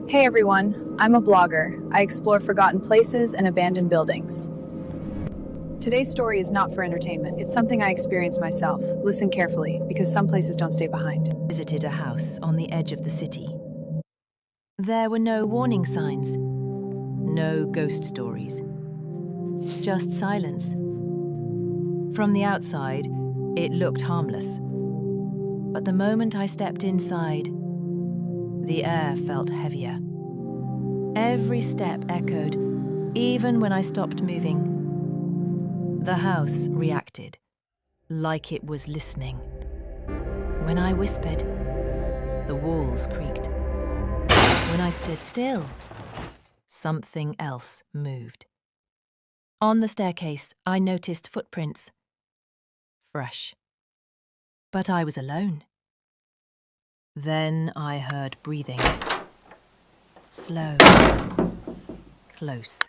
Hey everyone, I'm a blogger. I explore forgotten places and abandoned buildings. Today's story is not for entertainment. It's something I experienced myself. Listen carefully, because some places don't stay behind. Visited a house on the edge of the city. There were no warning signs, no ghost stories, just silence. From the outside, it looked harmless. But the moment I stepped inside, the air felt heavier. Every step echoed, even when I stopped moving. The house reacted, like it was listening. When I whispered, the walls creaked. When I stood still, something else moved. On the staircase, I noticed footprints. Fresh. But I was alone. Then I heard breathing. Slow. Close.